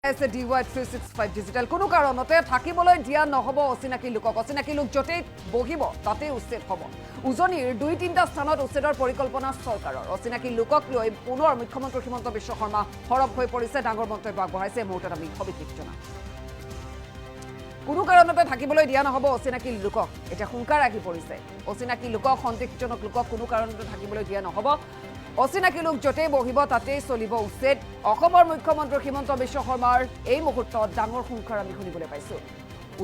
DY365 digital কোনো কাৰণতে থাকিবলৈ দিয়া নহব অচিনাকি লোকক অচিনাকি লোক যতেই বহিব তাতেই উচ্ছেদ হ'ব উজনিৰ 2-3টা স্থানত উচ্ছেদৰ পৰিকল্পনা চৰকাৰৰ অচিনাকি লোকক লৈ পুনৰ মুখ্যমন্ত্ৰী হিমন্ত বিশ্ব শৰ্মা হৰব হৈ পৰিছে ডাঙৰ মন্তব্য আগবঢ়াইছে মুহূৰ্তত আমি সবিশেষজনা কোনো কাৰণতে থাকিবলৈ দিয়া নহব অচিনাকি লোকক এটা হুংকাৰ আহি পৰিছে অচিনাকি লোকক সন্দেহজনক লোকক কোনো কাৰণতে থাকিবলৈ দিয়া নহব অচিনাকি লোক যতেই বহিব তাতেই চলিব উচ্ছেদ অসমৰ মুখ্যমন্ত্ৰী হিমন্ত বিশ্ব শৰ্মাৰ এই মুহূৰ্তত ডাঙৰ হুংকাৰ আমি শুনিবলৈ পাইছো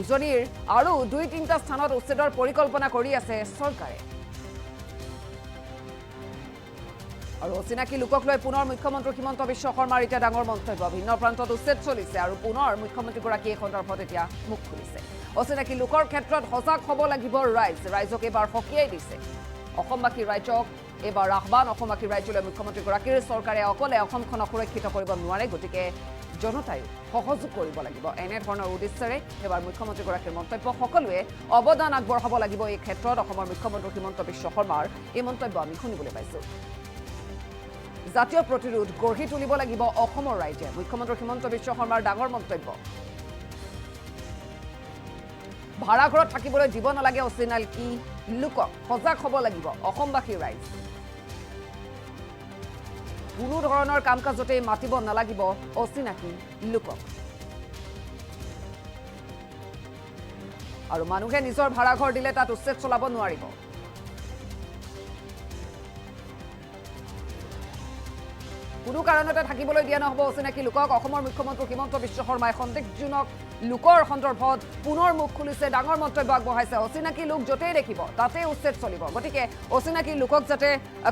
উজনিৰ আৰু 2-3টা স্থানত উচ্ছেদৰ পৰিকল্পনা কৰি আছে চৰকাৰে আৰু অচিনাকি লোকক লৈ পুনৰ মুখ্যমন্ত্ৰী হিমন্ত বিশ্ব শৰ্মাৰ এটা ডাঙৰ মন্তব্য ভিন্ন প্ৰান্তত উচ্ছেদ চলিছে আৰু পুনৰ মুখ্যমন্ত্ৰীগৰাকীয়ে সন্দৰ্ভত এতিয়া মুখ খুলিছে অচিনাকি লোকৰ ক্ষেত্ৰত সজাগ হ'ব লাগিব ৰাইজক এবাৰ সকীয়াই দিছে অসমবাসী ৰাইজক এবাৰ আহ্বান অসমবাসী ৰাইজলৈ মুখ্যমন্ত্ৰীগৰাকীৰ চৰকাৰে অকলে অসমখনক সুৰক্ষিত কৰিব নোৱাৰে গতিকে জনতাই সহযোগ কৰিব লাগিব এনে ধৰণৰ উদ্দেশ্যৰে এবাৰ মুখ্যমন্ত্ৰীগৰাকীৰ মন্তব্য সকলোৱে অৱদান আগবঢ়াব লাগিব এই ক্ষেত্ৰত অসমৰ মুখ্যমন্ত্ৰী হিমন্ত বিশ্ব শৰ্মাৰ এই মন্তব্য আমি শুনিবলৈ পাইছো জাতীয় প্ৰতিৰোধ গঢ়ি তুলিব লাগিব অসমৰ ৰাইজে মুখ্যমন্ত্ৰী হিমন্ত বিশ্ব শৰ্মাৰ ডাঙৰ মন্তব্য ভাড়াঘৰত থাকিবলৈ দিব নালাগে অচিনাকি লোকক সজাগ হ'ব লাগিব অসমবাসী ৰাইজ কোনো ধৰণৰ কাম কাজতে মাতিব নালাগিব অচিনাকি লোকক আৰু মানুহে নিজৰ ভাড়াঘৰ দিলে তাত উচ্ছেদ চলাব নোৱাৰিব কোনো কাৰণতে থাকিবলৈ দিয়া নহব অচিনাকি লোকক অসমৰ মুখ্যমন্ত্ৰী হিমন্ত বিশ্ব শৰ্মাই সন্দেহজনক লোকৰ সন্দৰ্ভত পুনৰ মুখ খুলিছে ডাঙৰ মন্তব্য আগবঢ়াইছে অচিনাকি লোক যতেই দেখিব তাতেই উচ্ছেদ চলিব গতিকে অচিনাকি লোকক যাতে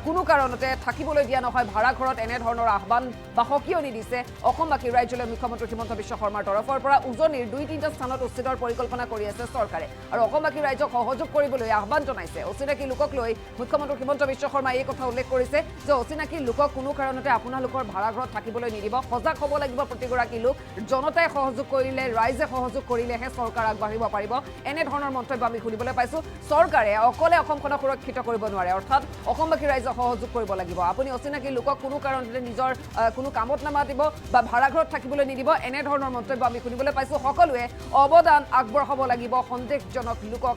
কোনো কাৰণতে থাকিবলৈ দিয়া নহয় ভাড়াঘৰত এনে ধৰণৰ আহ্বান বা সকীয়নি দিছে অসমবাসী ৰাইজলৈ মুখ্যমন্ত্ৰী হিমন্ত বিশ্ব শৰ্মাৰ তৰফৰ পৰা উজনিৰ 2-3টা স্থানত উচ্ছেদৰ পৰিকল্পনা কৰি আছে চৰকাৰে আৰু অসমবাসী ৰাইজক সহযোগ কৰিবলৈ আহ্বান জনাইছে অচিনাকি লোকক লৈ মুখ্যমন্ত্ৰী হিমন্ত বিশ্ব শৰ্মাই এই কথা উল্লেখ কৰিছে যে অচিনাকি লোকক কোনো কাৰণতে আপোনালোকৰ ভাড়াঘৰত থাকিবলৈ নিদিব সজাগ হ'ব লাগিব প্ৰতিগৰাকী লোক জনতাই সহযোগ কৰিলে ৰাইজে সহযোগ কৰিলেহে চৰকাৰ আগবাঢ়িব পাৰিব এনে ধৰণৰ মন্তব্য আমি শুনিবলৈ পাইছো চৰকাৰে অকলে অসমখনক সুৰক্ষিত কৰিব নোৱাৰে অৰ্থাৎ অসমবাসী ৰাইজক সহযোগ কৰিব লাগিব আপুনি অচিনাকি লোকক কোনো কাৰণতে নিজৰ কোনো কামত নামাতিব বা ভাড়াঘৰত থাকিবলৈ নিদিব এনে ধৰণৰ মন্তব্য আমি শুনিবলৈ পাইছো সকলোৱে অৱদান আগবঢ়াব লাগিব সন্দেহজনক লোকক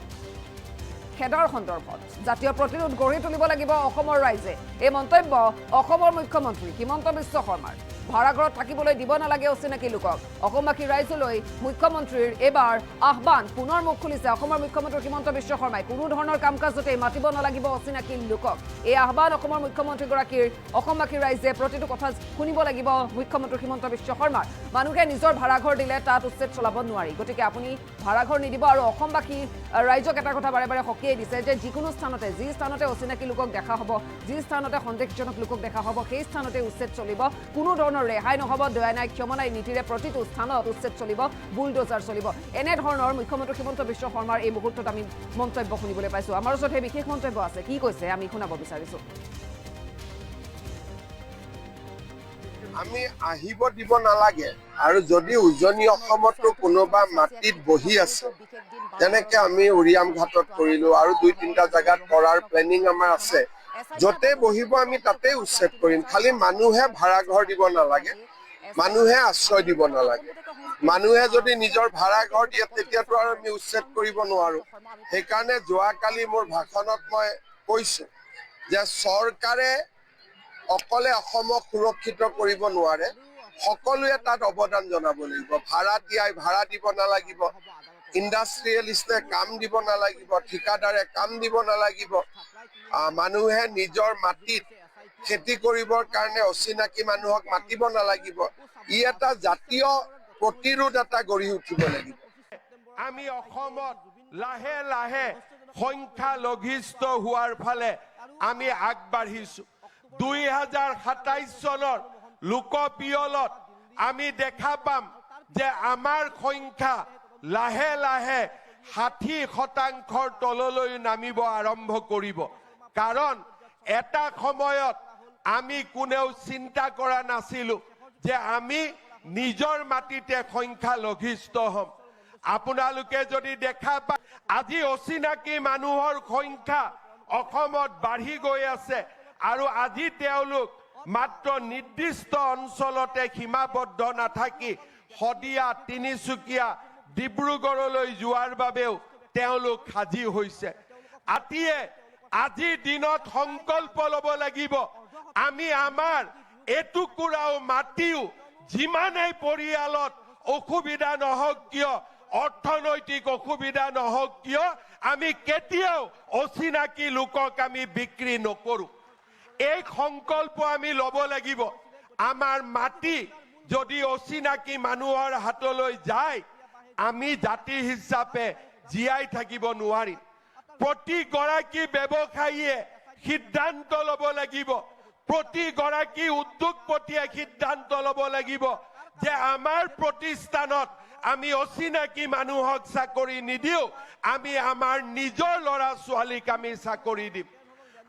খেদাৰ সন্দৰ্ভত জাতীয় প্ৰতিৰোধ গঢ়ি তুলিব লাগিব অসমৰ ৰাইজে এই মন্তব্য অসমৰ মুখ্যমন্ত্ৰী হিমন্ত বিশ্ব শৰ্মাৰ ভাড়াঘৰত থাকিবলৈ দিব নালাগে অচিনাকি লোকক অসমবাসী ৰাইজলৈ মুখ্যমন্ত্ৰীৰ এবাৰ আহ্বান পুনৰ মুখ খুলিছে অসমৰ মুখ্যমন্ত্ৰী হিমন্ত বিশ্ব শৰ্মাই কোনো ধৰণৰ কাম কাজতে মাতিব নালাগিব অচিনাকি লোকক এই আহ্বান অসমৰ মুখ্যমন্ত্ৰীগৰাকীৰ অসমবাসী ৰাইজে প্ৰতিটো কথা শুনিব লাগিব মুখ্যমন্ত্ৰী হিমন্ত বিশ্ব শৰ্মাৰ মানুহে নিজৰ ভাড়াঘৰ দিলে তাত উচ্ছেদ চলাব নোৱাৰি গতিকে আপুনি ভাড়াঘৰ নিদিব আৰু অসমবাসী ৰাইজক এটা কথা বাৰে বাৰে সকীয়াই দিছে যে যিকোনো স্থানতে যি স্থানতে অচিনাকি লোকক দেখা হ'ব যি স্থানতে সন্দেহজনক লোকক দেখা হ'ব সেই স্থানতে উচ্ছেদ চলিব কোনো ধৰণৰ ৰেহাই নহ'ব দয়া নাই ক্ষমা নাই নীতিৰে প্ৰতিটো স্থানত উচ্ছেদ চলিব বুলডোজাৰ চলিব এনে ধৰণৰ মুখ্যমন্ত্ৰী হিমন্ত বিশ্ব শৰ্মাৰ এই মুহূৰ্তত আমি মন্তব্য শুনিবলৈ পাইছো আমাৰ ওচৰত সেই বিশেষ মন্তব্য আছে কি কৈছে আমি শুনাব বিচাৰিছো আমি আহিব দিব নালাগে আৰু যদি উজনি অসমতো কোনোবা মাটিত বহি আছে যেনেকে আমি উৰিয়াম ঘাটত কৰিলো আৰু 2-3টা জাগাত কৰাৰ প্লেনিং আমাৰ আছে যতে বহিব আমি তাতেই উচ্ছেদ কৰিম খালি মানুহে ভাড়াঘৰ দিব নালাগে মানুহে আশ্ৰয় দিব নালাগে মানুহে যদি নিজৰ ভাড়াঘৰ দিয়ে তেতিয়াতো আৰু আমি উচ্ছেদ কৰিব নোৱাৰো সেইকাৰণে যোৱাকালি মোৰ ভাষণত মই কৈছো যে চৰকাৰে অকলে অসমক সুৰক্ষিত কৰিব নোৱাৰে সকলোৱে তাত অৱদান জনাব লাগিব ভাড়া দিব নালাগিব ইণ্ডাষ্ট্ৰিয়েলিষ্টে কাম দিব নালাগিব ঠিকাদাৰে কাম দিব নালাগিব মানুহে নিজৰ মাটিত খেতি কৰিবৰ কাৰণে অচিনাকি মানুহক মাতিব নালাগিব ই এটা জাতীয় প্ৰতিৰোধ এটা গঢ়ি উঠিব লাগিব আমি অসমত লাহে লাহে সংখ্যালঘিষ্ঠ হোৱাৰ ফালে আমি আগবাঢ়িছো 2027 চনৰ লোকপিয়লত আমি দেখা পাম যে আমাৰ সংখ্যা লাহে লাহে 60% তললৈ নামিব আৰম্ভ কৰিব কাৰণ এটা সময়ত আমি কোনেও চিন্তা কৰা নাছিলো যে আমি নিজৰ মাটিতে সংখ্যালঘিষ্ঠ হ'ম আপোনালোকে যদি দেখা পায় আজি অচিনাকি মানুহৰ সংখ্যা অসমত বাঢ়ি গৈ আছে আৰু আজি তেওঁলোক মাত্ৰ নিৰ্দিষ্ট অঞ্চলতে সীমাবদ্ধ নাথাকি শদিয়া তিনিচুকীয়া ডিব্ৰুগড়লৈ যোৱাৰ বাবেও তেওঁলোক সাজি হৈছে আজিৰ দিনত সংকল্প ল'ব লাগিব আমি আমাৰ এটুকুৰাও মাটিও যিমানেই পৰিয়ালত অসুবিধা নহওক কিয় অৰ্থনৈতিক অসুবিধা নহওক কিয় আমি কেতিয়াও অচিনাকি লোকক আমি বিক্ৰী নকৰো এই সংকল্প আমি ল'ব লাগিব আমাৰ মাটি যদি অচিনাকি মানুহৰ হাতলৈ যায় আমি জাতি হিচাপে জীয়াই থাকিব নোৱাৰিম প্ৰতিগৰাকী ব্যৱসায়ীয়ে সিদ্ধান্ত ল'ব লাগিব প্ৰতিগৰাকী উদ্যোগপতিয়ে সিদ্ধান্ত ল'ব লাগিব যে আমাৰ প্ৰতিষ্ঠানত আমি অচিনাকি মানুহক চাকৰি নিদিও আমি আমাৰ নিজৰ ল'ৰা ছোৱালীক আমি চাকৰি দিম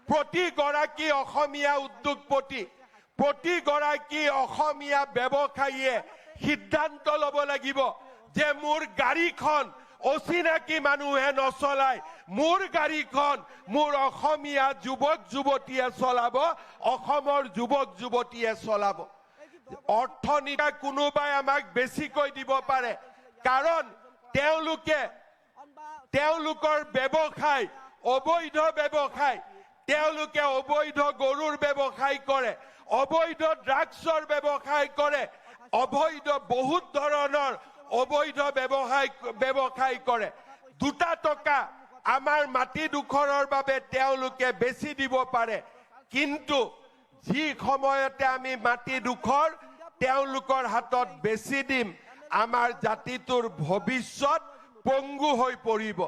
প্ৰতিগৰাকী অসমীয়া উদ্যোগপতি প্ৰতিগৰাকী অসমীয়া ব্যৱসায়ীয়ে সিদ্ধান্ত ল'ব লাগিব যে মোৰ গাড়ীখন অচিনাকি মানুহে নচলায় মোৰ গাড়ীখন মোৰ অসমীয়া যুৱক যুৱতীয়ে চলাব অসমৰ যুৱক যুৱতীয়ে চলাব অৰ্থনীতি কোনোবাই আমাক বেছিকৈ দিব পাৰে কাৰণ তেওঁলোকৰ ব্যৱসায় অবৈধ ব্যৱসায় তেওঁলোকে অবৈধ গৰুৰ ব্যৱসায় কৰে অবৈধ ড্ৰাগছৰ ব্যৱসায় কৰে অবৈধ বহুত ধৰণৰ অবৈধ ব্যৱসায় কৰে 2 টকা আমাৰ মাটি দুখৰৰ বাবে তেওঁলোকে বেছি দিব পাৰে কিন্তু যি সময়তে আমি মাটি দুখৰ তেওঁলোকৰ হাতত বেছি দিম আমাৰ জাতিটোৰ ভৱিষ্যত পংগু হৈ পৰিব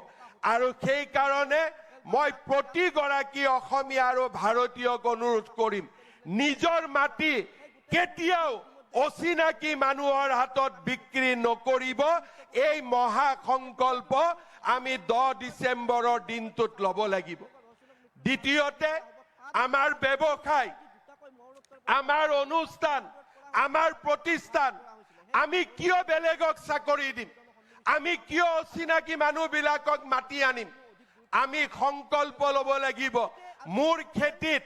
আৰু সেই কাৰণে মই প্ৰতিগৰাকী অসমীয়া আৰু ভাৰতীয়ক অনুৰোধ কৰিম নিজৰ মাটি কেতিয়াও অচিনাকি মানুহৰ হাতত বিক্ৰী নকৰিব এই মহা সংকল্প আমি 10 ডিসেম্বৰৰ দিনটোত ল'ব লাগিব দ্বিতীয়তে আমাৰ ব্যৱসায় আমাৰ অনুষ্ঠান আমাৰ প্ৰতিষ্ঠান আমি কিয় বেলেগক চাকৰি দিম আমি কিয় অচিনাকি মানুহবিলাকক মাতি আনিম আমি সংকল্প ল'ব লাগিব মোৰ খেতিত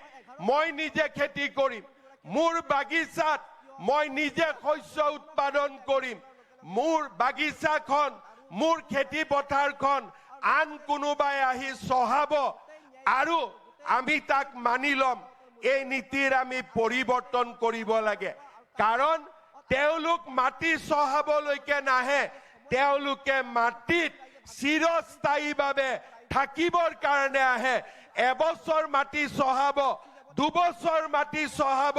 মই নিজে খেতি কৰিম মোৰ বাগিচাত মই নিজে শস্য উৎপাদন কৰিম মোৰ বাগিচাখন মোৰ খেতি পথাৰখন আন কোনোবাই আহি চহাব আৰু আমি তাক মানি লম এই নীতিৰ আমি পৰিৱৰ্তন কৰিব লাগে কাৰণ তেওঁলোক মাটি চহাবলৈকে নাহে তেওঁলোকে মাটিত চিৰস্থায়ীভাৱে থাকিবৰ কাৰণে আহে এবছৰ মাটি চহাব 2 বছৰ মাটি চহাব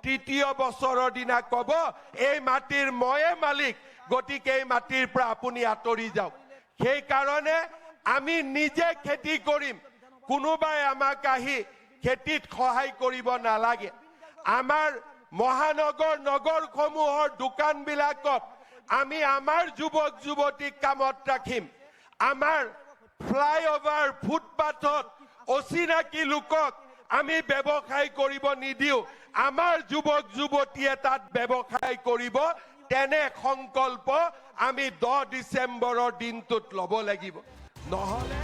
3য় বছৰৰ দিনা কব এই মাটিৰ ময়ে মালিক গতিকে এই মাটিৰ পৰা আপুনি আঁতৰি যাওক সেই কাৰণে আমি নিজে খেতি কৰিম কোনোবাই আমাক আহি খেতিত সহায় কৰিব নালাগে আমাৰ মহানগৰ নগৰসমূহৰ দোকানবিলাকত আমি আমাৰ যুৱক যুৱতীক কামত ৰাখিম আমাৰ ফ্লাইঅভাৰ ফুটপাথত অচিনাকি লোকক আমি ব্যৱসায় কৰিব নিদিও আমাৰ যুৱক যুৱতীয়ে তাত ব্যৱসায় কৰিব তেনে সংকল্প আমি 10 ডিসেম্বৰৰ দিনটোত ল'ব লাগিব নহলে